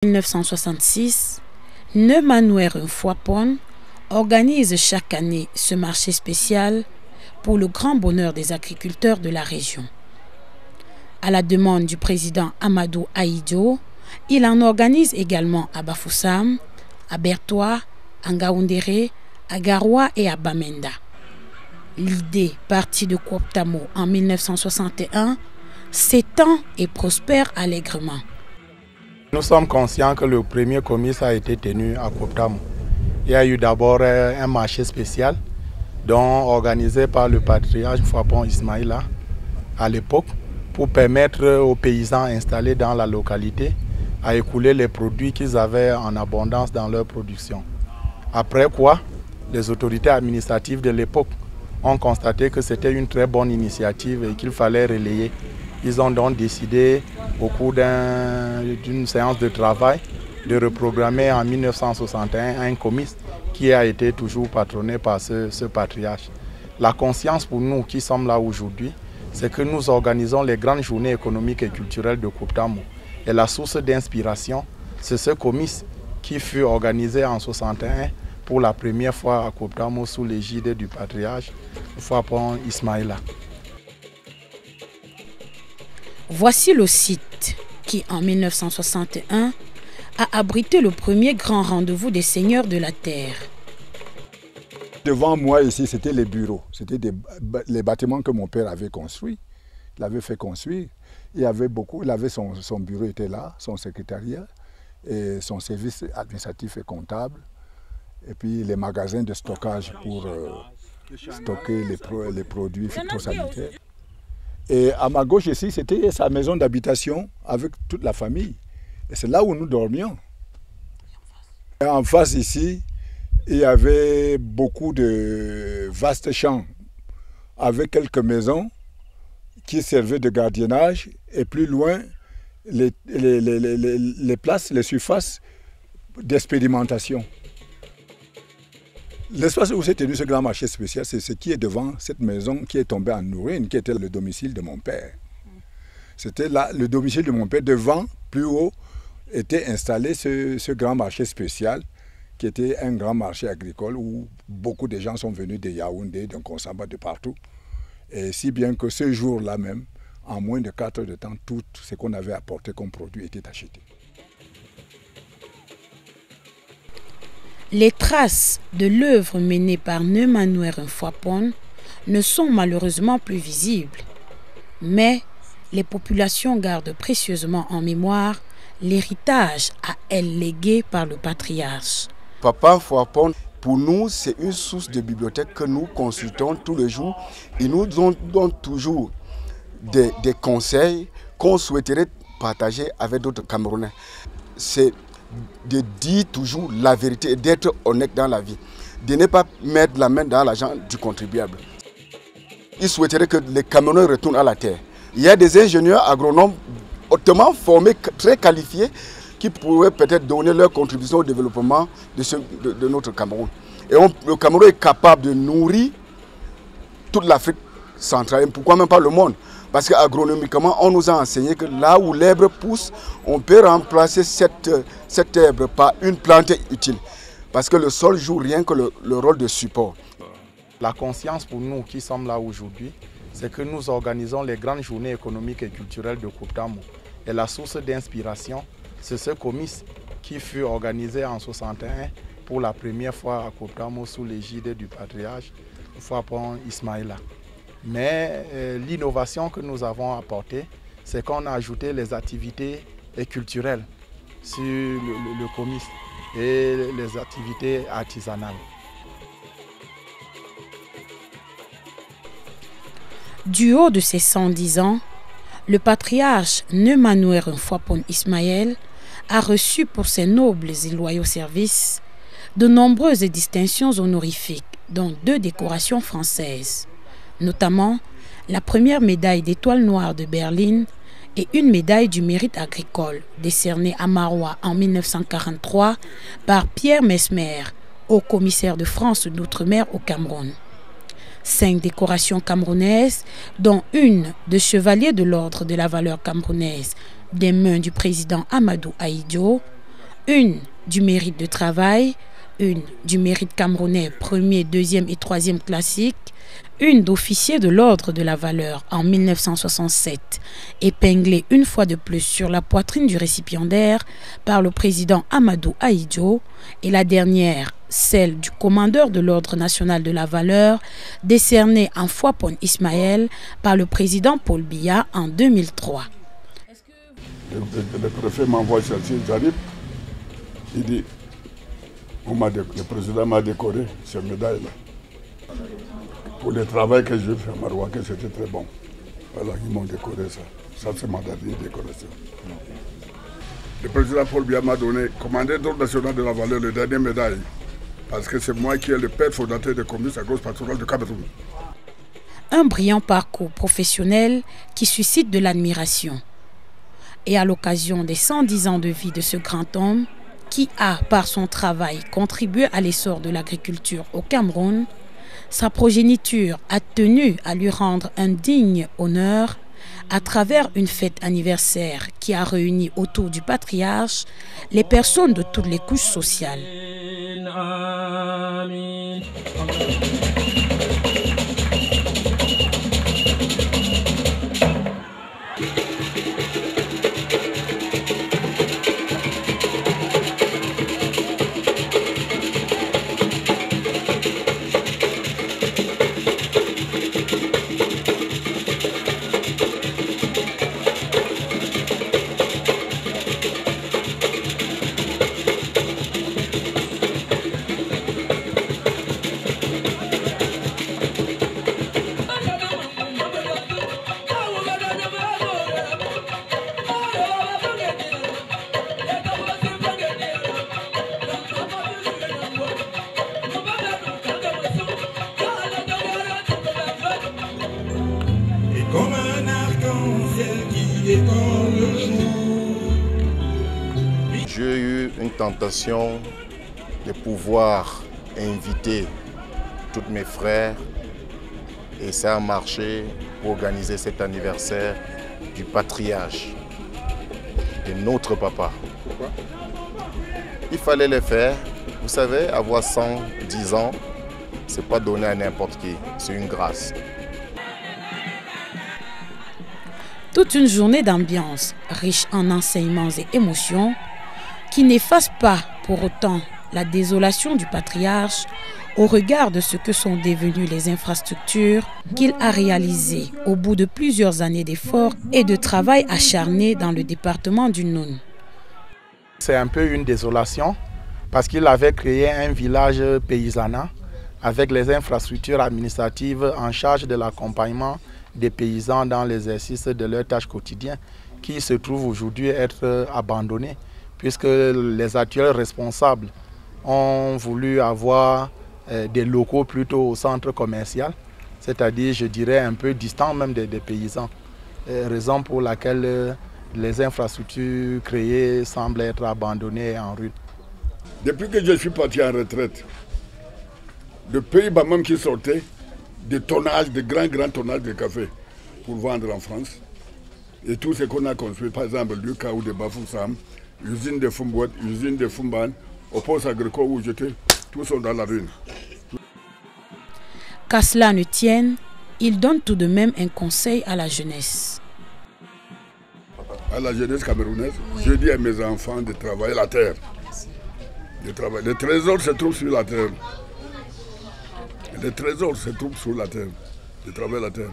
1966, Neumanouer Mfwapong organise chaque année ce marché spécial pour le grand bonheur des agriculteurs de la région. À la demande du président Amadou Ahidjo, il en organise également à Bafoussam, à Bertoua, à Ngaoundéré, à Garoua et à Bamenda. L'idée, partie de Kwoptamo en 1961, s'étend et prospère allègrement. Nous sommes conscients que le premier comice a été tenu à Kwoptamo. Il y a eu d'abord un marché spécial organisé par le patriarche Mfwapong Ismaïla à l'époque pour permettre aux paysans installés dans la localité à écouler les produits qu'ils avaient en abondance dans leur production. Après quoi, les autorités administratives de l'époque ont constaté que c'était une très bonne initiative et qu'il fallait relayer. Ils ont donc décidé, au cours d'une séance de travail, de reprogrammer en 1961 un comice qui a été toujours patronné par ce patriarche. La conscience pour nous qui sommes là aujourd'hui, c'est que nous organisons les grandes journées économiques et culturelles de Kwoptamo. Et la source d'inspiration, c'est ce comice qui fut organisé en 1961 pour la première fois à Kwoptamo sous l'égide du patriarche Mfwapong Ismaïla. Voici le site qui, en 1961, a abrité le premier grand rendez-vous des seigneurs de la terre. Devant moi ici, c'était les bureaux, c'était les bâtiments que mon père avait construits. Il avait fait construire. Il avait son bureau était là, son secrétariat, et son service administratif et comptable, et puis les magasins de stockage pour stocker les produits phytosanitaires. Et à ma gauche ici, c'était sa maison d'habitation avec toute la famille. Et c'est là où nous dormions. Et en face ici, il y avait beaucoup de vastes champs avec quelques maisons qui servaient de gardiennage. Et plus loin, les places, les surfaces d'expérimentation. L'espace où s'est tenu ce grand marché spécial, c'est ce qui est devant cette maison qui est tombée en ruine, qui était le domicile de mon père. C'était là, le domicile de mon père. Devant, plus haut, était installé ce grand marché spécial, qui était un grand marché agricole où beaucoup de gens sont venus de Yaoundé, de Konsamba, de partout. Et si bien que ce jour-là même, en moins de 4 heures de temps, tout ce qu'on avait apporté comme produit était acheté. Les traces de l'œuvre menée par Neumanouer Mfwapong ne sont malheureusement plus visibles, mais les populations gardent précieusement en mémoire l'héritage à elles légué par le patriarche. Papa Mfwapong, pour nous, c'est une source de bibliothèque que nous consultons tous les jours. Il nous donne toujours des conseils qu'on souhaiterait partager avec d'autres Camerounais. C'est de dire toujours la vérité et d'être honnête dans la vie. De ne pas mettre la main dans l'argent du contribuable. Il souhaiterait que les Camerounais retournent à la terre. Il y a des ingénieurs agronomes hautement formés, très qualifiés, qui pourraient peut-être donner leur contribution au développement de notre Cameroun. Et le Cameroun est capable de nourrir toute l'Afrique centrale, pourquoi même pas le monde. Parce qu'agronomiquement, on nous a enseigné que là où l'herbe pousse, on peut remplacer cette herbe par une plante utile. Parce que le sol joue rien que le rôle de support. La conscience pour nous qui sommes là aujourd'hui, c'est que nous organisons les grandes journées économiques et culturelles de Kwoptamo. Et la source d'inspiration, c'est ce comice qui fut organisé en 1961 pour la première fois à Kwoptamo sous l'égide du patriarche Mfwapong Ismaïla. Mais l'innovation que nous avons apportée, c'est qu'on a ajouté les activités culturelles sur le comice et les activités artisanales. Du haut de ses 110 ans, le patriarche Neumanouer Mfwapong Ismaël a reçu pour ses nobles et loyaux services de nombreuses distinctions honorifiques, dont 2 décorations françaises, notamment la première médaille d'étoile noire de Berlin et une médaille du mérite agricole décernée à Maroua en 1943 par Pierre Mesmer, haut commissaire de France d'outre-mer au Cameroun. 5 décorations camerounaises, dont une de chevalier de l'ordre de la valeur camerounaise des mains du président Amadou Ahidjo, une du mérite de travail, une du mérite camerounais premier, deuxième et troisième classique, une d'officier de l'ordre de la valeur en 1967, épinglée une fois de plus sur la poitrine du récipiendaire par le président Amadou Ahidjo, et la dernière, celle du commandeur de l'ordre national de la valeur, décernée en Fouapon Ismaël par le président Paul Biya en 2003. Le préfet m'envoie chercher, j'arrive, il dit, le président m'a décoré cette médaille-là. Pour le travail que j'ai fait à Maroua, que c'était très bon. Voilà, ils m'ont décoré ça. Ça, c'est ma dernière décoration. Le président Paul Biya m'a donné, commandeur d'ordre national de la valeur, le dernier médaille. Parce que c'est moi qui est le père fondateur de Comice à grosse pastorale de Cameroun. Un brillant parcours professionnel qui suscite de l'admiration. Et à l'occasion des 110 ans de vie de ce grand homme, qui a, par son travail, contribué à l'essor de l'agriculture au Cameroun, sa progéniture a tenu à lui rendre un digne honneur à travers une fête anniversaire qui a réuni autour du patriarche les personnes de toutes les couches sociales. J'ai eu une tentation de pouvoir inviter tous mes frères et ça a marché pour organiser cet anniversaire du patriarche, de notre papa. Pourquoi? Il fallait le faire. Vous savez, avoir 110 ans, c'est pas donné à n'importe qui, c'est une grâce. Toute une journée d'ambiance riche en enseignements et émotions qui n'efface pas pour autant la désolation du patriarche au regard de ce que sont devenues les infrastructures qu'il a réalisées au bout de plusieurs années d'efforts et de travail acharné dans le département du Noun. C'est un peu une désolation parce qu'il avait créé un village paysanat avec les infrastructures administratives en charge de l'accompagnement des paysans dans l'exercice de leurs tâches quotidiennes qui se trouvent aujourd'hui être abandonnés puisque les actuels responsables ont voulu avoir des locaux plutôt au centre commercial, c'est-à-dire, je dirais, un peu distant même des paysans. Raison pour laquelle les infrastructures créées semblent être abandonnées en rue. Depuis que je suis parti en retraite, le Pays-Bas même qui sortait des tonnages, de grands tonnages de café pour vendre en France. Et tout ce qu'on a construit, par exemple, le Kaou de Bafoussam, l'usine de Fumbouet, l'usine de Fumban, au poste agricole où j'étais, tous sont dans la ruine. Qu'à cela ne tienne, il donne tout de même un conseil à la jeunesse. À la jeunesse camerounaise, oui. Je dis à mes enfants de travailler la terre. Le trésor se trouve sur la terre. Le trésor se trouve sur la terre. De travailler la terre.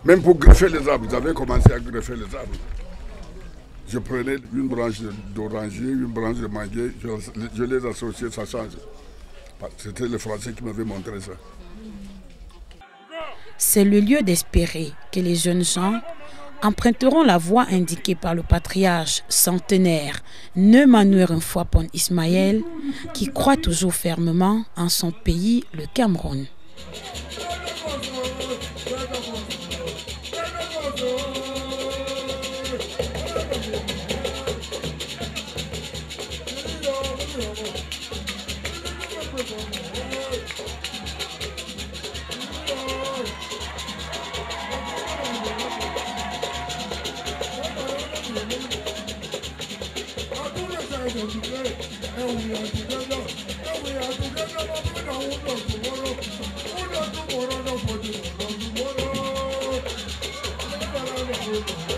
Même pour greffer les arbres, j'avais commencé à greffer les arbres. Je prenais une branche d'oranger, une branche de manguier, je les associais, ça change. C'était le Français qui m'avait montré ça. C'est le lieu d'espérer que les jeunes gens emprunteront la voie indiquée par le patriarche centenaire Neumanouer Fouapon Ismaël, qui croit toujours fermement en son pays, le Cameroun. Thank you. tomorrow.